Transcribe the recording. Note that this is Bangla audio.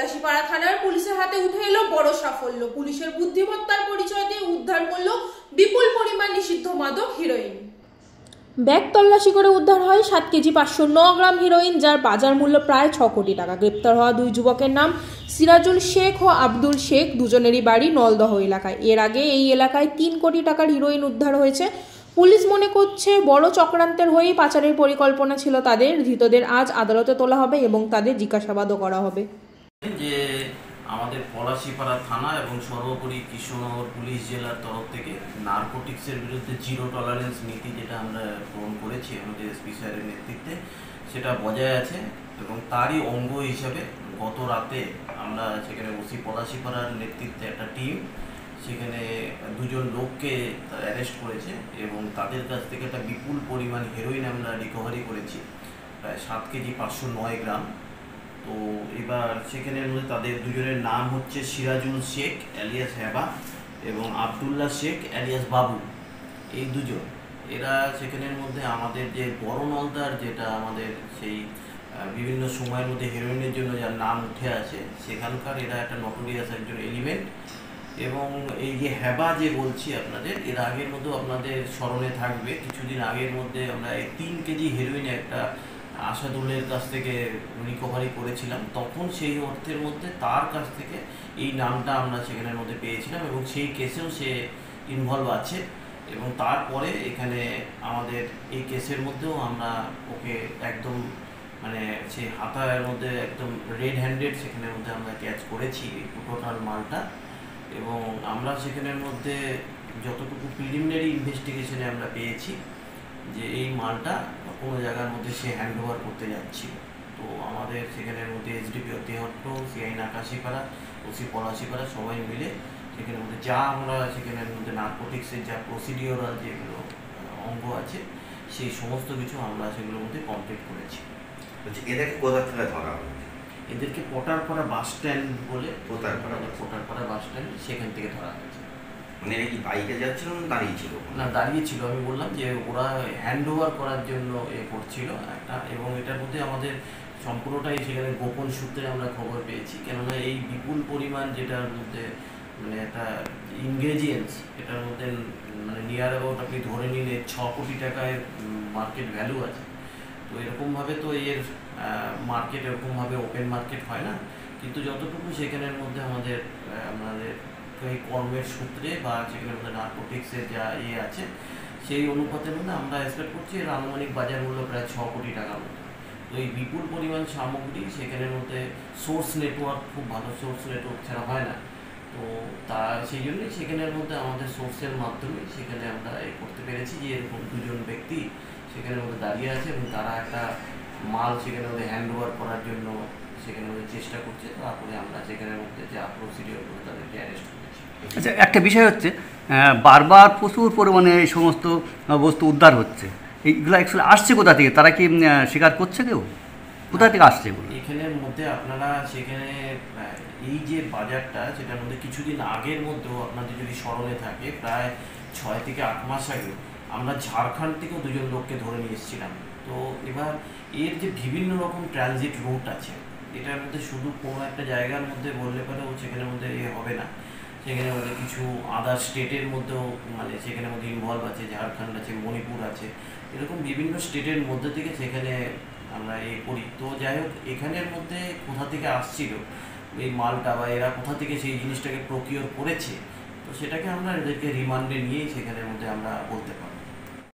পলাশীপাড়া থানার পুলিশের হাতে উঠে এলো বড় সাফল্য। পুলিশের বুদ্ধিমত্তার পরিচয় দিয়ে উদ্ধার করলো বিপুল পরিমাণ নিষিদ্ধ মাদক হিরোইন। ব্যাগ তল্লাশি করে উদ্ধার হয় 7 কেজি 509 গ্রাম হিরোইন, যার বাজার মূল্য প্রায় 6 কোটি টাকা। গ্রেপ্তার হওয়া দুই যুবকের নাম সিরাজুল শেখ ও আব্দুল শেখ, দুজনেরই বাড়ি নলদহ এলাকায়। এর আগে এই এলাকায় 3 কোটি টাকার হিরোইন উদ্ধার হয়েছে। পুলিশ মনে করছে বড় চক্রান্তের হয়েই পাচারের পরিকল্পনা ছিল তাদের। ধৃতদের আজ আদালতে তোলা হবে এবং তাদের জিজ্ঞাসাবাদও করা হবে। যে আমাদের পলাশীপাড়া থানা এবং সর্বোপরি কৃষ্ণনগর পুলিশ জেলার তরফ থেকে নার্কোটিক্সের বিরুদ্ধে জিরো টলারেন্স নীতি যেটা আমরা গ্রহণ করেছি আমাদের এসপি স্যারের নেতৃত্বে, সেটা বজায় আছে এবং তারই অঙ্গ হিসাবে গত রাতে আমরা সেখানে ওসি পলাশীপাড়ার নেতৃত্বে একটা টিম সেখানে দুজন লোককে অ্যারেস্ট করেছে এবং তাদের কাছ থেকে একটা বিপুল পরিমাণ হেরোইন আমরা রিকভারি করেছি, প্রায় 7 কেজি 509 গ্রাম। তো এবার সেখানের মধ্যে তাদের দুজনের নাম হচ্ছে সিরাজুল শেখ অ্যালিয়াস হেবা এবং আবদুল্লাহ শেখ অ্যালিয়াস বাবু। এই দুজন এরা সেখানের মধ্যে আমাদের যে বড় নলদার যেটা আমাদের সেই বিভিন্ন সময়ের মধ্যে হেরোইনের জন্য যার নাম উঠে আছে সেখানকার এরা একটা নটোরিয়াস একজন এলিমেন্ট। এবং এই যে হেবা যে বলছি আপনাদের, এর আগের মধ্যেও আপনাদের স্মরণে থাকবে কিছুদিন আগের মধ্যে আমরা এই 3 কেজি হেরোইন একটা আসাদুলের কাছ থেকে রিকভারি করেছিলাম, তখন সেই অর্থের মধ্যে তার কাছ থেকে এই নামটা আমরা সেখানের মধ্যে পেয়েছিলাম এবং সেই কেসেও সে ইনভলভ আছে। এবং তারপরে এখানে আমাদের এই কেসের মধ্যেও আমরা ওকে একদম মানে সেই হাতার মধ্যে একদম রেড হ্যান্ডেড সেখানের মধ্যে আমরা ক্যাচ করেছি টোটাল মালটা। এবং আমরা সেখানের মধ্যে যতটুকু প্রিলিমিনারি ইনভেস্টিগেশনে আমরা পেয়েছি যে এই মালটা কোনো জায়গার মধ্যে সে হ্যান্ড ওভার করতে যাচ্ছিল। তো আমাদের সেখানের মধ্যে এসডিপি অতিহট্ট, সিআই নাকাশিপাড়া, ওসি পলাশীপাড়া সবাই মিলে সেখানের মধ্যে যা আমরা সেখানের মধ্যে নার্কোটিক্সের যা প্রসিডিওরাল যেগুলো অঙ্গ আছে সেই সমস্ত কিছু আমরা সেগুলোর মধ্যে কমপ্লিট করেছি। এদেরকে কোথা থেকে ধরা হবে? এদেরকে পটারপাড়া বাস স্ট্যান্ড বলে, পটারপাড়া বাস স্ট্যান্ড সেখান থেকে ধরা হয়েছে। মানে এরা কি বাইকে যাচ্ছিল না দাঁড়িয়ে ছিল? না, দাঁড়িয়ে ছিল। আমি বললাম যে ওরা হ্যান্ড ওভার করার জন্য করছিল একটা, এবং এটার মধ্যে আমাদের সম্পূর্ণটাই সেখানে গোপন সূত্রে আমরা খবর পেয়েছি। কেননা এই বিপুল পরিমাণ যেটার মধ্যে মানে একটা ইনগ্রেডিয়েন্টস, এটার মধ্যে মানে নিয়ার অ্যাবাউট আপনি ধরে নিলে 6 কোটি টাকায় মার্কেট ভ্যালু আছে। তো এরকমভাবে তো এর মার্কেট এরকমভাবে ওপেন মার্কেট হয় না, কিন্তু যতটুকু সেখানের মধ্যে আমাদের এই কর্মের সূত্রে বা সেখানের মধ্যে নার্কোটিক্সের যা আছে সেই অনুপাতের মধ্যে আমরা এক্সপেক্ট করছি এর আনুমানিক বাজার মূল্য প্রায় 6 কোটি টাকার মতো। তো এই বিপুল পরিমাণ সামগ্রী সেখানের মধ্যে সোর্স নেটওয়ার্ক, খুব ভালো সোর্স নেটওয়ার্ক ছাড়া হয় না। তো সেই জন্যই সেখানের মধ্যে আমাদের সোর্সের মাধ্যমে সেখানে আমরা করতে পেরেছি যে এরকম দুজন ব্যক্তি সেখানের মধ্যে দাঁড়িয়ে আছে এবং তারা একটা মাল সেখানের মধ্যে হ্যান্ড ওভার করার জন্য সেখানের মধ্যে চেষ্টা করছে। তারপরে আমরা সেখানের মধ্যে যে প্রসিডিওর করে তাদেরকে অ্যারেস্ট করেছি। আচ্ছা, একটা বিষয় হচ্ছে বারবার প্রচুর পরিমাণে এই সমস্ত বস্তু উদ্ধার হচ্ছে, এইগুলো অ্যাকচুয়ালি আসছে কোথা থেকে? তারা কি স্বীকার করছে কেউ? কোথা থেকে আসছে এগুলো? এখানের মধ্যে আপনারা সেখানে এই যে বাজারটা সেটার মধ্যে কিছুদিন আগের মধ্যেও আপনাদের যদি স্মরণে থাকে প্রায় 6 থেকে 8 মাস আগে আমরা ঝাড়খণ্ড থেকেও দুজন লোককে ধরে নিয়ে এসেছিলাম। তো এবার এর যে বিভিন্ন রকম ট্রানজিট রুট আছে, এটার মধ্যে শুধু কোনো একটা জায়গার মধ্যে বললে পরেও সেখানের মধ্যে হবে না, সেখানে মধ্যে কিছু আদার স্টেটের মধ্যেও মানে সেখানের মধ্যে ইনভলভ আছে, ঝাড়খণ্ড আছে, মণিপুর আছে, এরকম বিভিন্ন স্টেটের মধ্যে থেকে সেখানে আমরা করি। তো যাই হোক, এখানের মধ্যে কোথা থেকে আসছিল এই মালটা বা এরা কোথা থেকে সেই জিনিসটাকে প্রকিওর করেছে, তো সেটাকে আমরা এদেরকে রিমান্ডে নিয়েই সেখানের মধ্যে আমরা বলতে পারি।